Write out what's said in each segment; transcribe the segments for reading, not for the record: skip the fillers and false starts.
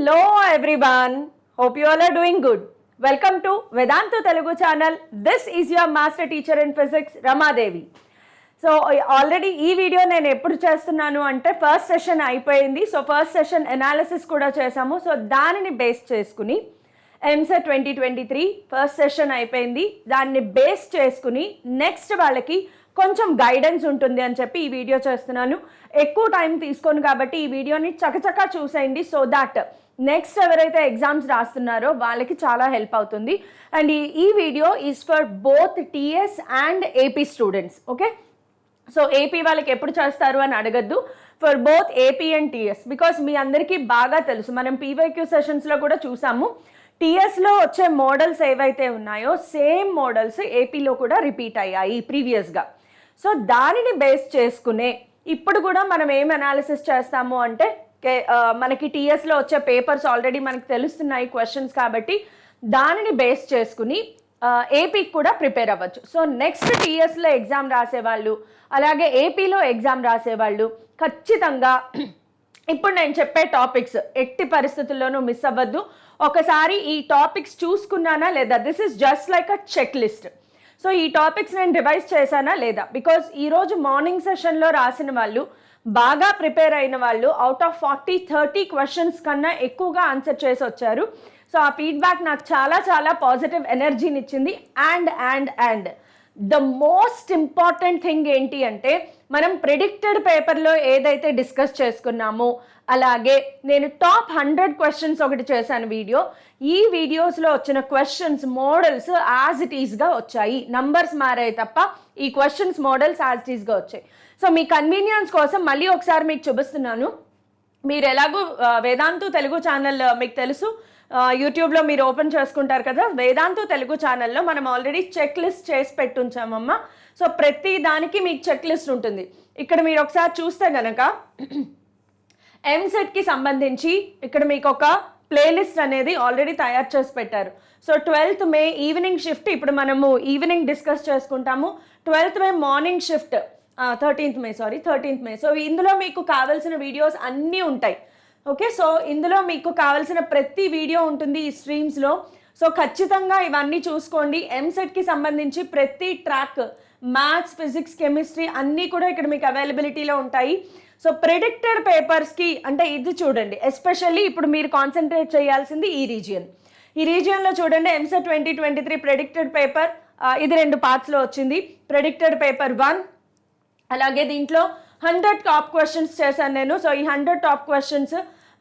Hello everyone. Hope you all are doing good. Welcome to Vedantu Telugu channel. This is your master teacher in physics, Ramadevi. So already ఈ video నేను ఎప్పుడు చేస్తున్నాను అంటే first session అయిపోయింది. So first session analysis కూడా చేసాము. So దానిని base చేసుకుని ఎంసెట్ 2023 ఫస్ట్ సెషన్ అయిపోయింది. దాన్ని బేస్ చేసుకుని నెక్స్ట్ వాళ్ళకి కొంచెం గైడెన్స్ ఉంటుంది అని చెప్పి ఈ వీడియో చేస్తున్నాను. ఎక్కువ టైం తీసుకోను కాబట్టి ఈ వీడియోని చకచకా చూసేయండి. సో దాట్ నెక్స్ట్ ఎవరైతే ఎగ్జామ్స్ రాస్తున్నారో వాళ్ళకి చాలా హెల్ప్ అవుతుంది. అండ్ ఈ video is for both TS and AP students. Okay, so AP వాళ్ళకి ఎప్పుడు చేస్తారు అని అడగద్దు. For both AP and TS, because మీ అందరికీ బాగా తెలుసు, మనం పీవైక్యూ సెషన్స్లో కూడా చూసాము. టీఎస్లో వచ్చే మోడల్స్ ఏవైతే ఉన్నాయో సేమ్ మోడల్స్ ఏపీలో కూడా రిపీట్ అయ్యాయి ప్రీవియస్గా. సో దానిని బేస్ చేసుకునే ఇప్పుడు కూడా మనం ఏం అనాలిసిస్ చేస్తాము అంటే మనకి టీఎస్లో వచ్చే పేపర్స్ ఆల్రెడీ మనకు తెలుస్తున్నాయి క్వశ్చన్స్, కాబట్టి దానిని బేస్ చేసుకుని ఏపీకి కూడా ప్రిపేర్ అవ్వచ్చు. సో నెక్స్ట్ టీఎస్లో ఎగ్జామ్ రాసేవాళ్ళు అలాగే ఏపీలో ఎగ్జామ్ రాసేవాళ్ళు ఖచ్చితంగా ఇప్పుడు నేను చెప్పే టాపిక్స్ ఎట్టి పరిస్థితుల్లోనూ మిస్ అవ్వద్దు. ఒకసారి ఈ టాపిక్స్ చూసుకున్నానా లేదా, this is just like a check list. So ఈ టాపిక్స్ నేను రివైజ్ చేశానా లేదా, బికాజ్ ఈరోజు మార్నింగ్ సెషన్లో రాసిన వాళ్ళు, బాగా ప్రిపేర్ అయిన వాళ్ళు అవుట్ ఆఫ్ 40-30 క్వశ్చన్స్ కన్నా ఎక్కువగా ఆన్సర్ చేసి వచ్చారు. సో ఆ ఫీడ్బ్యాక్ నాకు చాలా చాలా పాజిటివ్ ఎనర్జీని ఇచ్చింది. And the most important thing ఏంటి అంటే మనం ప్రిడిక్టెడ్ పేపర్లో ఏదైతే డిస్కస్ చేసుకున్నామో, అలాగే నేను టాప్ 100 క్వశ్చన్స్ ఒకటి చేశాను వీడియో. ఈ వీడియోస్లో వచ్చిన క్వశ్చన్స్ మోడల్స్ యాజ్ ఇట్ ఈస్గా వచ్చాయి, నంబర్స్ మారాయి తప్ప ఈ క్వశ్చన్స్ మోడల్స్ యాజ్ ఇట్ ఈస్గా వచ్చాయి. సో మీ కన్వీనియన్స్ కోసం మళ్ళీ ఒకసారి మీకు చూపిస్తున్నాను. మీరు ఎలాగో వేదాంతు తెలుగు ఛానల్ మీకు తెలుసు, యూట్యూబ్లో మీరు ఓపెన్ చేసుకుంటారు కదా, వేదాంతు తెలుగు ఛానల్లో మనం ఆల్రెడీ చెక్ లిస్ట్ చేసి పెట్టుంచామమ్మ. సో ప్రతి దానికి మీకు చెక్ లిస్ట్ ఉంటుంది. ఇక్కడ మీరు ఒకసారి చూస్తే కనుక ఎంసెట్కి సంబంధించి ఇక్కడ మీకు ఒక ప్లేలిస్ట్ అనేది ఆల్రెడీ తయారు చేసి పెట్టారు. సో 12th మే ఈవినింగ్ షిఫ్ట్ ఇప్పుడు మనము ఈవినింగ్ డిస్కస్ చేసుకుంటాము. 12th మే మార్నింగ్ షిఫ్ట్ 13th మే. సో ఇందులో మీకు కావాల్సిన వీడియోస్ అన్నీ ఉంటాయి. ఓకే, సో ఇందులో మీకు కావాల్సిన ప్రతి వీడియో ఉంటుంది ఈ స్ట్రీమ్స్లో. సో ఖచ్చితంగా ఇవన్నీ చూసుకోండి. ఎంసెట్కి సంబంధించి ప్రతి ట్రాక్, మ్యాథ్స్, ఫిజిక్స్, కెమిస్ట్రీ అన్నీ కూడా ఇక్కడ మీకు అవైలబిలిటీలో ఉంటాయి. సో ప్రిడిక్టెడ్ పేపర్స్కి అంటే ఇది చూడండి, ఎస్పెషల్లీ ఇప్పుడు మీరు కాన్సన్ట్రేట్ చేయాల్సింది ఈ రీజియన్లో చూడండి. ఎంసెట్ 2023 ప్రిడిక్టెడ్ పేపర్ ఇది 2 పార్ట్స్లో వచ్చింది. ప్రిడిక్టెడ్ పేపర్ 1, అలాగే దీంట్లో 100 టాప్ క్వశ్చన్స్ చేశాను నేను. సో ఈ 100 టాప్ క్వశ్చన్స్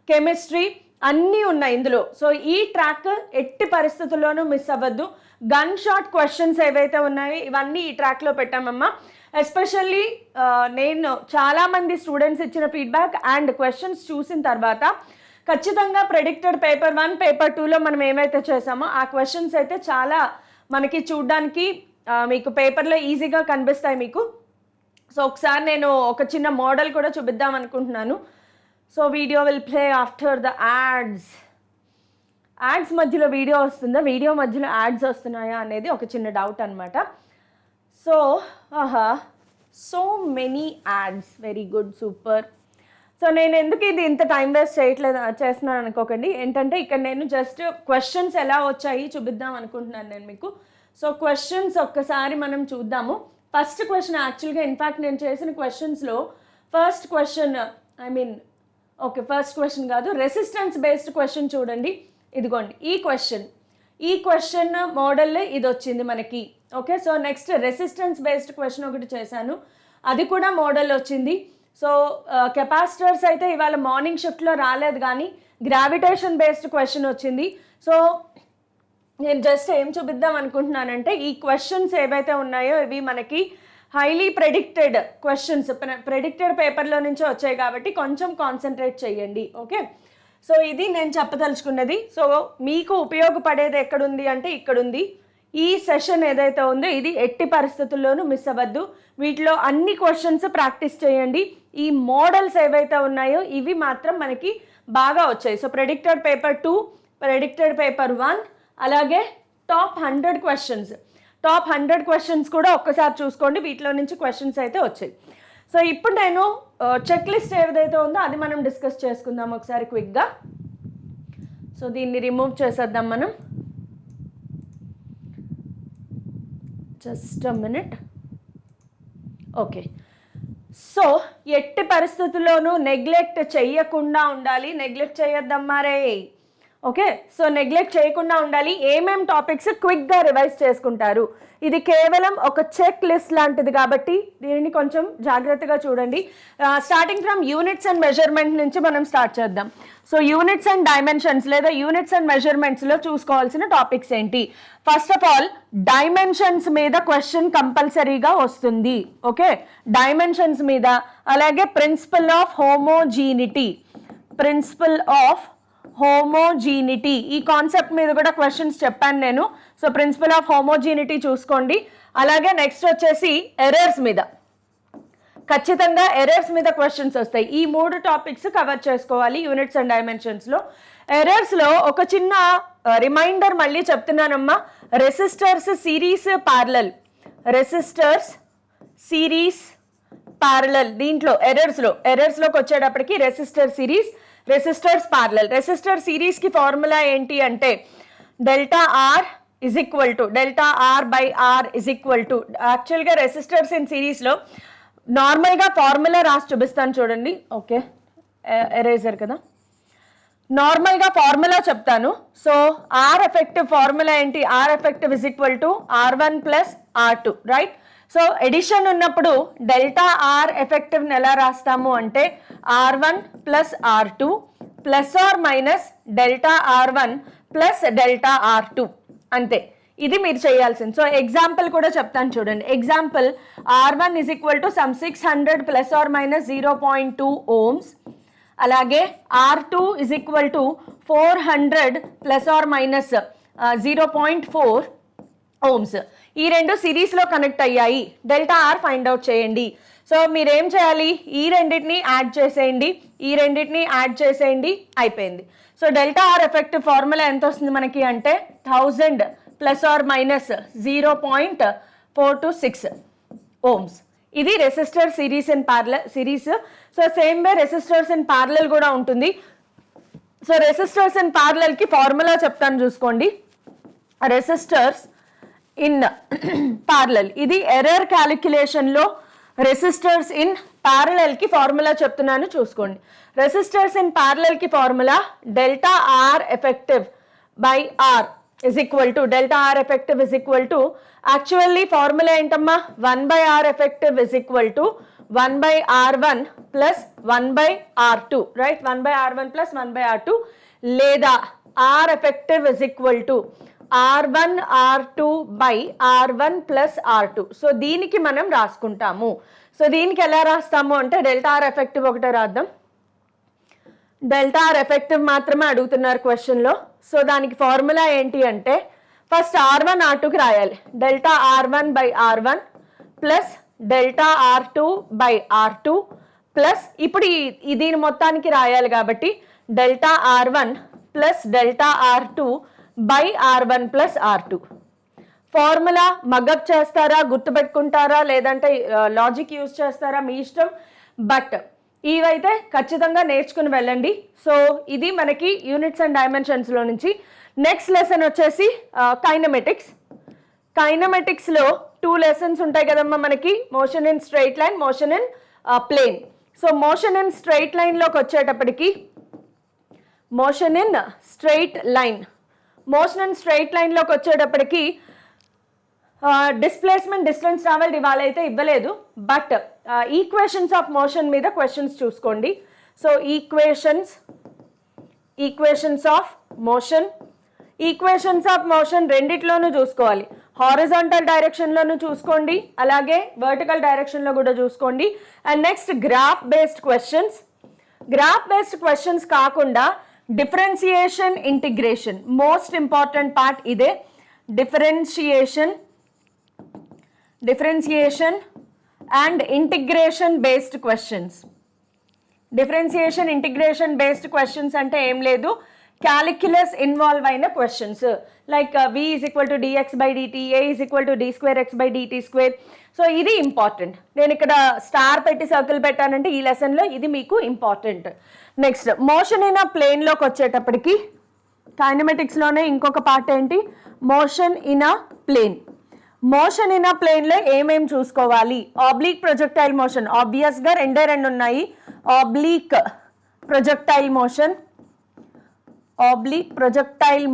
కెమిస్ట్రీ అన్నీ ఉన్నాయి ఇందులో. సో ఈ ట్రాక్ ఎట్టి పరిస్థితుల్లోనూ మిస్ అవ్వద్దు. గన్ షాట్ క్వశ్చన్స్ ఏవైతే ఉన్నాయో ఇవన్నీ ఈ ట్రాక్లో పెట్టామమ్మా. ఎస్పెషల్లీ నేను చాలామంది స్టూడెంట్స్ ఇచ్చిన ఫీడ్బ్యాక్ అండ్ క్వశ్చన్స్ చూసిన తర్వాత ఖచ్చితంగా ప్రెడిక్టెడ్ పేపర్ 1, పేపర్ 2లో మనం ఏమైతే చేసామో ఆ క్వశ్చన్స్ అయితే చాలా మనకి చూడడానికి మీకు పేపర్లో ఈజీగా కనిపిస్తాయి మీకు. సో ఒకసారి నేను ఒక చిన్న మోడల్ కూడా చూపిద్దాం అనుకుంటున్నాను. So video will play after the ads మధ్యలో వీడియో వస్తుందా, వీడియో మధ్యలో యాడ్స్ వస్తున్నాయా అనేది ఒక చిన్న డౌట్ అనమాట. So so many ads, very good, super. So నేను ఎందుకు ఇది ఇంత టైం వేస్ట్ చేస్తున్నాను అనుకోకండి. ఏంటంటే ఇక్కడ నేను జస్ట్ క్వశ్చన్స్ ఎలా వచ్చాయి చూపిద్దాం అనుకుంటున్నాను నేను మీకు. సో క్వశ్చన్స్ ఒక్కసారి మనం చూద్దాము. ఫస్ట్ క్వశ్చన్ యాక్చువల్గా ఇన్ఫ్యాక్ట్ నేను చేసిన క్వశ్చన్స్లో ఫస్ట్ క్వశ్చన్ ఫస్ట్ క్వశ్చన్ కాదు, రెసిస్టెన్స్ బేస్డ్ క్వశ్చన్ చూడండి. ఇదిగోండి ఈ క్వశ్చన్ మోడల్ ఇది వచ్చింది మనకి. Okay, so next resistance based question ఒకటి చేశాను, అది కూడా మోడల్ వచ్చింది. సో కెపాసిటర్స్ అయితే ఇవాళ మార్నింగ్ షిఫ్ట్లో రాలేదు, కానీ గ్రావిటేషన్ బేస్డ్ క్వశ్చన్ వచ్చింది. సో నేను జస్ట్ ఏం చూపిద్దాం అనుకుంటున్నానంటే ఈ క్వశ్చన్స్ ఏవైతే ఉన్నాయో ఇవి మనకి హైలీ ప్రెడిక్టెడ్ క్వశ్చన్స్, ప్రెడిక్టెడ్ పేపర్లో నుంచి వచ్చాయి కాబట్టి కొంచెం కాన్సన్ట్రేట్ చేయండి. ఓకే, సో ఇది నేను చెప్పదలుచుకున్నది. సో మీకు ఉపయోగపడేది ఎక్కడుంది అంటే ఇక్కడుంది. ఈ సెషన్ ఏదైతే ఉందో ఇది ఎట్టి పరిస్థితుల్లోనూ మిస్ అవ్వద్దు. వీటిలో అన్ని క్వశ్చన్స్ ప్రాక్టీస్ చేయండి. ఈ మోడల్స్ ఏవైతే ఉన్నాయో ఇవి మాత్రం మనకి బాగా వచ్చాయి. So predicted paper 2, predicted paper 1, అలాగే టాప్ 100 క్వశ్చన్స్ కూడా ఒక్కసారి చూసుకోండి. వీటిలో నుంచి క్వశ్చన్స్ అయితే వచ్చాయి. సో ఇప్పుడు నేను చెక్ లిస్ట్ ఏదైతే ఉందో అది మనం డిస్కస్ చేసుకుందాం ఒకసారి క్విక్గా. సో దీన్ని రిమూవ్ చేసేద్దాం మనం. Just a minute. Okay, so ఎట్టి పరిస్థితుల్లోనూ నెగ్లెక్ట్ చెయ్యకుండా ఉండాలి. నెగ్లెక్ట్ చేయొద్దమ్మా రే. ఓకే, సో నెగ్లెక్ట్ చేయకుండా ఉండాలి. ఏమేం టాపిక్స్ క్విక్గా రివైజ్ చేసుకుంటారు. ఇది కేవలం ఒక చెక్ లిస్ట్ లాంటిది కాబట్టి దీనిని కొంచెం జాగ్రత్తగా చూడండి. Starting from units and measurement నుంచి మనం స్టార్ట్ చేద్దాం. సో యూనిట్స్ అండ్ డైమెన్షన్స్ లేదా యూనిట్స్ అండ్ మెజర్మెంట్స్లో చూసుకోవాల్సిన టాపిక్స్ ఏంటి? ఫస్ట్ ఆఫ్ ఆల్ డైమెన్షన్స్ మీద క్వశ్చన్ కంపల్సరీగా వస్తుంది. ఓకే, డైమెన్షన్స్ మీద. అలాగే principle of homogeneity, principle of homogeneity ఈ కాన్సెప్ట్ మీద కూడా క్వశ్చన్స్ చెప్పాను నేను. సో ప్రిన్సిపల్ ఆఫ్ హోమోజీనిటీ చూసుకోండి. అలాగే నెక్స్ట్ వచ్చేసి ఎర్రర్స్ మీద, ఖచ్చితంగా ఎర్రర్స్ మీద క్వశ్చన్స్ వస్తాయి. ఈ 3 టాపిక్స్ కవర్ చేసుకోవాలి యూనిట్స్ అండ్ డైమెన్షన్స్లో. ఎర్రర్స్లో ఒక చిన్న రిమైండర్ మళ్ళీ చెప్తున్నానమ్మా. Resistors series parallel, resistors series parallel దీంట్లో ఎర్రర్స్లోకి వచ్చేటప్పటికి resistor series, resistors parallel. Resistor సిరీస్కి ఫార్ములా ఏంటి అంటే delta R is equal to delta R by R is equal to. యాక్చువల్గా రెసిస్టర్స్ ఇన్ సిరీస్లో నార్మల్గా ఫార్ములా రాసి చూపిస్తాను చూడండి. ఓకే, ఎరేజర్ కదా, నార్మల్గా ఫార్ములా చెప్తాను. సో ఆర్ ఎఫెక్టివ్ ఫార్ములా ఏంటి? R effective is equal to R1 plus R2, right? So addition ఉన్నప్పుడు డెల్టా ఆర్ ఎఫెక్టివ్ని ఎలా రాస్తాము అంటే R1 plus R2 plus R minus delta R1 plus delta R2, అంతే. ఇది మీరు చేయాల్సింది. సో ఎగ్జాంపుల్ కూడా చెప్తాను చూడండి. Example R1 is equal to some 600 plus R minus 0.2 ohms. అలాగే R2 is equal to 400 plus R minus 0.4 ohms. ఈ రెండు సిరీస్లో కనెక్ట్ అయ్యాయి. డెల్టా ఆర్ ఫైండ్ అవుట్ చేయండి. సో మీరేం చేయాలి? ఈ రెండింటిని యాడ్ చేసేయండి, ఈ రెండింటిని యాడ్ చేసేయండి, అయిపోయింది. So delta R effective formula ఎంత వస్తుంది మనకి అంటే 1000 ప్లస్ ఆర్ మైనస్ 0.426 ohms. ఇది resistor series in parallel series. So same way resistors in parallel కూడా ఉంటుంది. సో రెసిస్టర్స్ ఇన్ ప్యారలల్కి ఫార్ములా చెప్తాను చూసుకోండి. రెసిస్టర్స్ ఇన్ ప్యారలల్, ఇది ఎర్రర్ క్యాలిక్యులేషన్లో రెసిస్టర్స్ ఇన్ ప్యారలల్కి ఫార్ములా చెప్తున్నాను చూసుకోండి. రెసిస్టర్స్ ఇన్ ప్యారలల్కి formula delta R effective by R is equal to delta R effective is equal to actually formula ఏంటమ్మా 1/R effective is equal to 1/R1 plus 1/R2, right? 1/R1 plus 1/R2 లేదా R effective is equal to R1 R2 by R1 plus R2. So దీనికి మనం రాసుకుంటాము. So దీనికి ఎలా రాస్తాము అంటే delta R effective ఒకటే రాద్దాం. డెల్టా ఆర్ ఎఫెక్టివ్ మాత్రమే అడుగుతున్నారు క్వశ్చన్లో. సో దానికి ఫార్ములా ఏంటి అంటే ఫస్ట్ R1 R2కి రాయాలి. Delta R1 by R1 plus delta R2 by R2 plus ఇప్పుడు దీని మొత్తానికి రాయాలి కాబట్టి delta R1 plus delta R2 by R1 plus R2. Formula mug up చేస్తారా, గుర్తుపెట్టుకుంటారా, లేదంటే లాజిక్ యూజ్ చేస్తారా, మీ ఇష్టం. బట్ ఇవైతే ఖచ్చితంగా నేర్చుకుని వెళ్ళండి. సో ఇది మనకి యూనిట్స్ అండ్ డైమెన్షన్స్లో నుంచి. నెక్స్ట్ లెసన్ వచ్చేసి కైనమెటిక్స్. కైనమెటిక్స్లో 2 లెసన్స్ ఉంటాయి కదమ్మా మనకి, motion in straight line, motion in plane. So motion in straight లైన్లోకి వచ్చేటప్పటికి motion in straight line, motion in straight లైన్లోకి వచ్చేటప్పటికి డిస్ప్లేస్మెంట్ డిస్టెన్స్ ట్రావెల్డ్ ఇవాళ అయితే ఇవ్వలేదు, బట్ ఈక్వేషన్స్ ఆఫ్ మోషన్ మీద క్వశ్చన్స్ చూసుకోండి. సో ఈక్వేషన్స్ ఆఫ్ మోషన్ రెండిట్లోనూ చూసుకోవాలి. హారిజాంటల్ డైరెక్షన్లోనూ చూసుకోండి, అలాగే వర్టికల్ డైరెక్షన్లో కూడా చూసుకోండి. And next graph based questions కాకుండా differentiation, integration, most important part ఇదే. Differentiation and integration based questions. Differentiation, integration based questions అంటే ఏం లేదు, క్యాలిక్యులస్ ఇన్వాల్వ్ అయిన క్వశ్చన్స్. Like v is equal to dx by dt, a is equal to d2x by dt square. So ఇది important. నేను ఇక్కడ star పెట్టి సర్కిల్ పెట్టానంటే ఈ లెసన్లో ఇది మీకు important. Next motion in a ప్లేన్లోకి వచ్చేటప్పటికి కైనమెటిక్స్లోనే ఇంకొక పార్ట్ ఏంటి, motion in a plane. Motion in a ప్లేన్లో ఏమేమి చూసుకోవాలి, ఆబ్లీక్ ప్రొజెక్టైల్ మోషన్, ఆబ్వియస్గా రెండే ఉన్నాయి, ఆబ్లీక్ ప్రొజెక్టైల్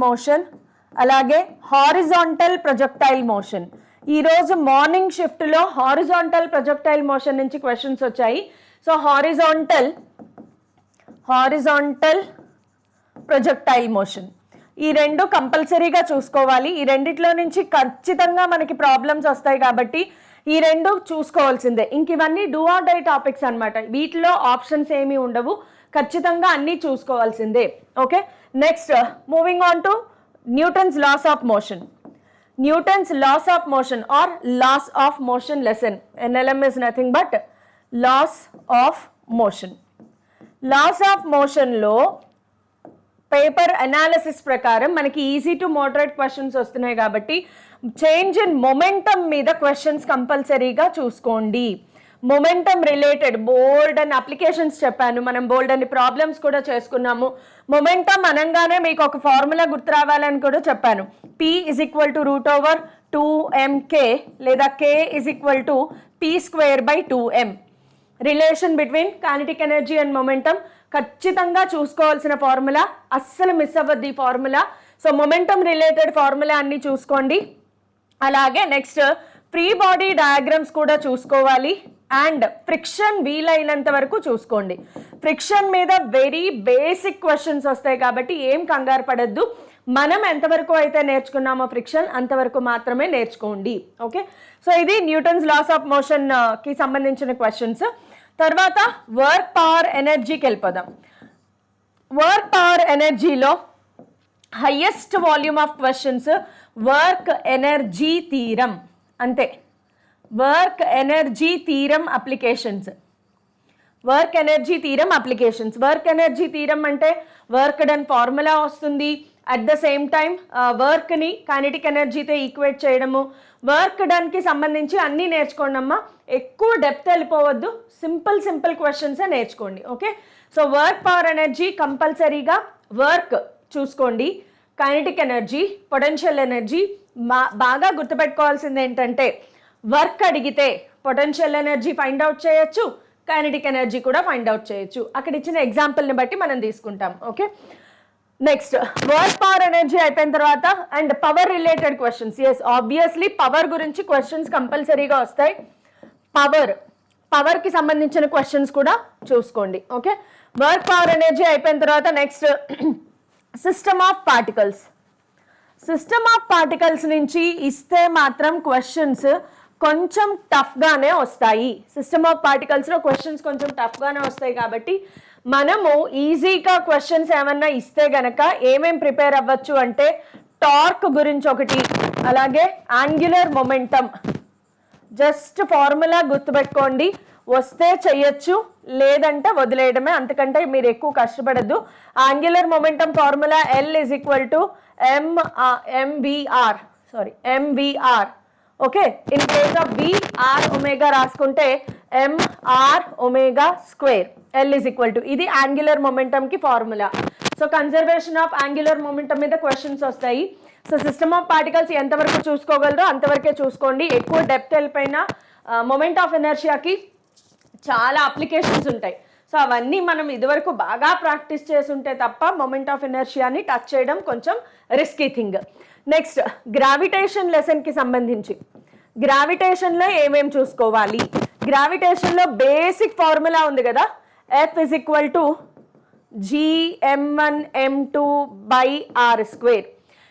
మోషన్, అలాగే హారిజాంటల్ ప్రొజెక్టైల్ మోషన్. ఈరోజు మార్నింగ్ షిఫ్ట్లో హారిజాంటల్ ప్రొజెక్టైల్ మోషన్ నుంచి క్వశ్చన్స్ వచ్చాయి. సో హారిజాంటల్ ప్రొజెక్టైల్ మోషన్ ఈ రెండు కంపల్సరీగా చూసుకోవాలి. ఈ రెండిట్లో నుంచి ఖచ్చితంగా మనకి ప్రాబ్లమ్స్ వస్తాయి కాబట్టి ఈ రెండు చూసుకోవాల్సిందే. ఇంక ఇవన్నీ డూ ఆర్ డై టాపిక్స్ అనమాట. వీటిలో ఆప్షన్స్ ఏమీ ఉండవు, ఖచ్చితంగా అన్నీ చూసుకోవాల్సిందే. Okay, next moving on to Newton's laws of motion. Newton's laws of motion or laws of motion lesson. NLM is nothing but laws of motion. Laws of motion లో paper analysis ప్రకారం మనకి easy to moderate questions వస్తున్నాయి కాబట్టి change in momentum మీద questions కంపల్సరీగా చూసుకోండి. Momentum related బోల్డ్ అని applications చెప్పాను, మనం బోల్డ్ అని ప్రాబ్లమ్స్ కూడా చేసుకున్నాము. మొమెంటమ్ అనగానే మీకు ఒక ఫార్ములా గుర్తు రావాలని కూడా చెప్పాను, P = √2mk లేదా K = p²/2m. Relation between kinetic energy and momentum ఖచ్చితంగా చూసుకోవాల్సిన ఫార్ములా, అస్సలు మిస్ అవ్వద్దు ఈ formula. So momentum related formula అన్ని చూసుకోండి. అలాగే నెక్స్ట్ ఫ్రీ బాడీ డయాగ్రామ్స్ కూడా చూసుకోవాలి అండ్ ఫ్రిక్షన్ వీలైనంత వరకు చూసుకోండి. ఫ్రిక్షన్ మీద వెరీ బేసిక్ క్వశ్చన్స్ వస్తాయి కాబట్టి ఏం కంగారు పడద్దు. మనం ఎంతవరకు అయితే నేర్చుకున్నామో ఫ్రిక్షన్ అంతవరకు మాత్రమే నేర్చుకోండి. ఓకే, సో ఇది న్యూటన్స్ లాస్ ఆఫ్ మోషన్కి సంబంధించిన క్వశ్చన్స్. తర్వాత వర్క్ పవర్ ఎనర్జీకి వెళ్ళిపోదాం. వర్క్ పవర్ ఎనర్జీలో highest volume of questions work energy theorem, అంతే. Work energy theorem applications. Work energy theorem అంటే వర్క్ డన్ ఫార్ములా వస్తుంది, అట్ ద సేమ్ టైం వర్క్ని కైనెటిక్ ఎనర్జీతో ఈక్వేట్ చేయడము. వర్క్ డన్కి సంబంధించి అన్నీ నేర్చుకోండి అమ్మా, ఎక్కువ డెప్త్ వెళ్ళిపోవద్దు, సింపుల్ క్వశ్చన్సే నేర్చుకోండి. Okay, so work power energy కంపల్సరీగా వర్క్ చూసుకోండి, కైనెటిక్ ఎనర్జీ, పొటెన్షియల్ ఎనర్జీ. బాగా గుర్తుపెట్టుకోవాల్సింది ఏంటంటే వర్క్ అడిగితే పొటెన్షియల్ ఎనర్జీ ఫైండ్ అవుట్ చేయొచ్చు, కైనెటిక్ ఎనర్జీ కూడా ఫైండ్ అవుట్ చేయొచ్చు. అక్కడ ఇచ్చిన ఎగ్జాంపుల్ని బట్టి మనం తీసుకుంటాం. Okay, next work power energy అయిపోయిన తర్వాత and power related questions. Yes, obviously power గురించి క్వశ్చన్స్ కంపల్సరీగా వస్తాయి. పవర్కి సంబంధించిన క్వశ్చన్స్ కూడా చూసుకోండి. ఓకే, వర్క్ పవర్ ఎనర్జీ అయిపోయిన తర్వాత నెక్స్ట్ సిస్టమ్ ఆఫ్ పార్టికల్స్ నుంచి ఇస్తే మాత్రం క్వశ్చన్స్ కొంచెం టఫ్గానే వస్తాయి. సిస్టమ్ ఆఫ్ పార్టికల్స్లో క్వశ్చన్స్ కొంచెం టఫ్గానే వస్తాయి కాబట్టి మనము ఈజీగా క్వశ్చన్స్ ఏమన్నా ఇస్తే గనక ఏమేం ప్రిపేర్ అవ్వచ్చు అంటే టార్క్ గురించి ఒకటి, అలాగే యాంగ్యులర్ మొమెంటమ్. జస్ట్ ఫార్ములా గుర్తుపెట్టుకోండి, వస్తే చెయ్యొచ్చు, లేదంటే వదిలేయడమే, అంతకంటే మీరు ఎక్కువ కష్టపడద్దు. Angular momentum formula L = mvr. Okay, in place of v r omega రాసుకుంటే mr ఒమేగా స్క్వేర్. L = ఇది యాంగ్యులర్ మొమెంటమ్కి ఫార్ములా. So conservation of angular momentum మీద క్వశ్చన్స్ వస్తాయి. సో సిస్టమ్ ఆఫ్ పార్టికల్స్ ఎంతవరకు చూసుకోగలరో అంతవరకే చూసుకోండి. ఎక్కువ డెప్త్ వెళ్ళిపోయినా మొమెంట్ ఆఫ్ ఎనర్షియాకి చాలా అప్లికేషన్స్ ఉంటాయి. సో అవన్నీ మనం ఇదివరకు బాగా ప్రాక్టీస్ చేసి ఉంటే తప్ప మొమెంట్ ఆఫ్ ఎనర్షియాని టచ్ చేయడం కొంచెం రిస్కీ థింగ్. నెక్స్ట్ గ్రావిటేషన్ లెసన్కి సంబంధించి గ్రావిటేషన్లో ఏమేమి చూసుకోవాలి. గ్రావిటేషన్లో బేసిక్ ఫార్ములా ఉంది కదా, F = gm1m2/r².